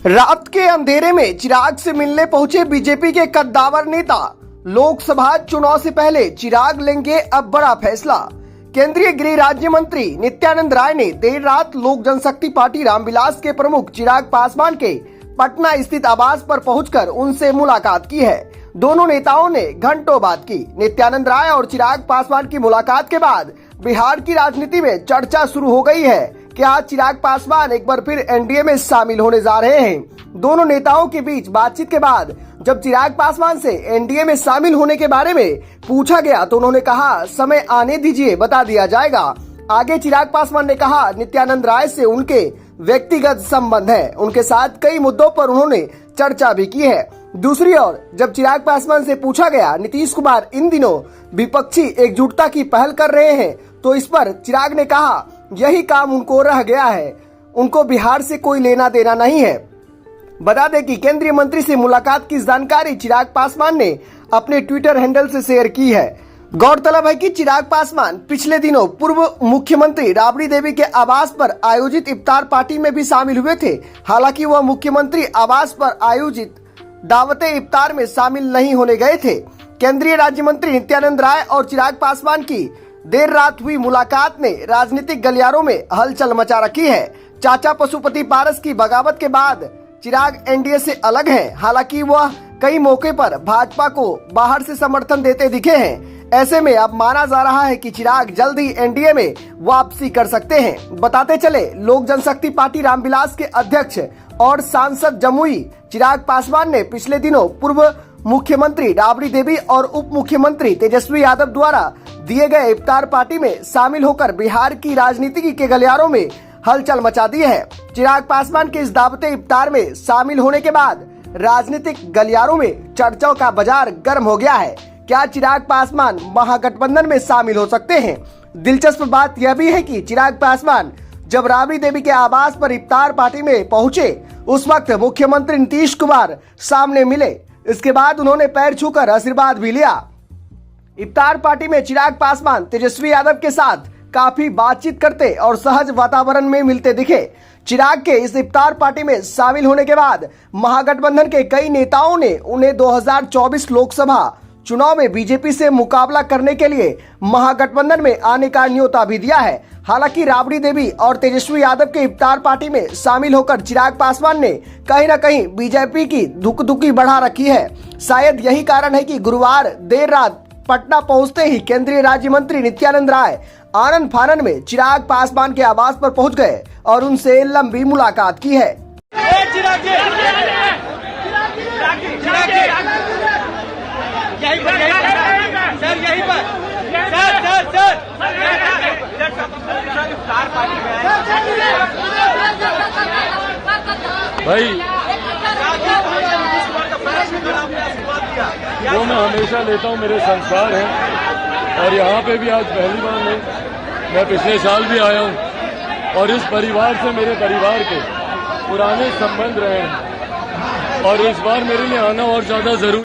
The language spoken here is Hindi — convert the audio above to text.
रात के अंधेरे में चिराग से मिलने पहुंचे बीजेपी के कद्दावर नेता। लोकसभा चुनाव से पहले चिराग लेंगे अब बड़ा फैसला। केंद्रीय गृह राज्य मंत्री नित्यानंद राय ने देर रात लोक जनशक्ति पार्टी रामविलास के प्रमुख चिराग पासवान के पटना स्थित आवास पर पहुंचकर उनसे मुलाकात की है। दोनों नेताओं ने घंटों बात की। नित्यानंद राय और चिराग पासवान की मुलाकात के बाद बिहार की राजनीति में चर्चा शुरू हो गई है कि आज चिराग पासवान एक बार फिर एनडीए में शामिल होने जा रहे हैं। दोनों नेताओं के बीच बातचीत के बाद जब चिराग पासवान से एनडीए में शामिल होने के बारे में पूछा गया तो उन्होंने कहा, समय आने दीजिए, बता दिया जाएगा। आगे चिराग पासवान ने कहा, नित्यानंद राय से उनके व्यक्तिगत संबंध है, उनके साथ कई मुद्दों पर उन्होंने चर्चा भी की है। दूसरी ओर जब चिराग पासवान से पूछा गया नीतीश कुमार इन दिनों विपक्षी एकजुटता की पहल कर रहे हैं, तो इस पर चिराग ने कहा, यही काम उनको रह गया है, उनको बिहार से कोई लेना देना नहीं है। बता दें कि केंद्रीय मंत्री से मुलाकात की जानकारी चिराग पासवान ने अपने ट्विटर हैंडल से शेयर की है। गौरतलब है कि चिराग पासवान पिछले दिनों पूर्व मुख्यमंत्री राबड़ी देवी के आवास पर आयोजित इफ्तार पार्टी में भी शामिल हुए थे। हालांकि वह मुख्यमंत्री आवास पर आयोजित दावते इफ्तार में शामिल नहीं होने गए थे। केंद्रीय राज्य मंत्री नित्यानंद राय और चिराग पासवान की देर रात हुई मुलाकात ने राजनीतिक गलियारों में हलचल मचा रखी है। चाचा पशुपति पारस की बगावत के बाद चिराग एनडीए से अलग हैं। हालांकि वह कई मौके पर भाजपा को बाहर से समर्थन देते दिखे हैं। ऐसे में अब माना जा रहा है कि चिराग जल्द ही एनडीए में वापसी कर सकते हैं। बताते चले, लोक जनशक्ति पार्टी रामविलास के अध्यक्ष और सांसद जमुई चिराग पासवान ने पिछले दिनों पूर्व मुख्यमंत्री राबड़ी देवी और उप मुख्यमंत्री तेजस्वी यादव द्वारा दिए गए इफ्तार पार्टी में शामिल होकर बिहार की राजनीति के गलियारों में हलचल मचा दी है। चिराग पासवान के इस दावते इफ्तार में शामिल होने के बाद राजनीतिक गलियारों में चर्चाओं का बाजार गर्म हो गया है। क्या चिराग पासवान महागठबंधन में शामिल हो सकते हैं? दिलचस्प बात यह भी है कि चिराग पासवान जब राबड़ी देवी के आवास पर इफ्तार पार्टी में पहुंचे, उस वक्त मुख्यमंत्री नीतीश कुमार सामने मिले। इसके बाद उन्होंने पैर छूकर आशीर्वाद भी लिया। इफ्तार पार्टी में चिराग पासवान तेजस्वी यादव के साथ काफी बातचीत करते और सहज वातावरण में मिलते दिखे। चिराग के इस इफ्तार पार्टी में शामिल होने के बाद महागठबंधन के कई नेताओं ने उन्हें 2024 लोकसभा चुनाव में बीजेपी से मुकाबला करने के लिए महागठबंधन में आने का न्योता भी दिया है। हालांकि राबड़ी देवी और तेजस्वी यादव के इफ्तार पार्टी में शामिल होकर चिराग पासवान ने कहीं न कहीं बीजेपी की धुकधुकी बढ़ा रखी है। शायद यही कारण है कि गुरुवार देर रात पटना पहुंचते ही केंद्रीय राज्य मंत्री नित्यानंद राय आनन फानन में चिराग पासवान के आवास पर पहुंच गए और उनसे लंबी मुलाकात की है। भाई वो मैं हमेशा लेता हूँ, मेरे संस्कार हैं। और यहाँ पे भी आज पहली बार नहीं, मैं पिछले साल भी आया हूँ और इस परिवार से मेरे परिवार के पुराने संबंध रहे हैं और इस बार मेरे लिए आना और ज्यादा जरूरी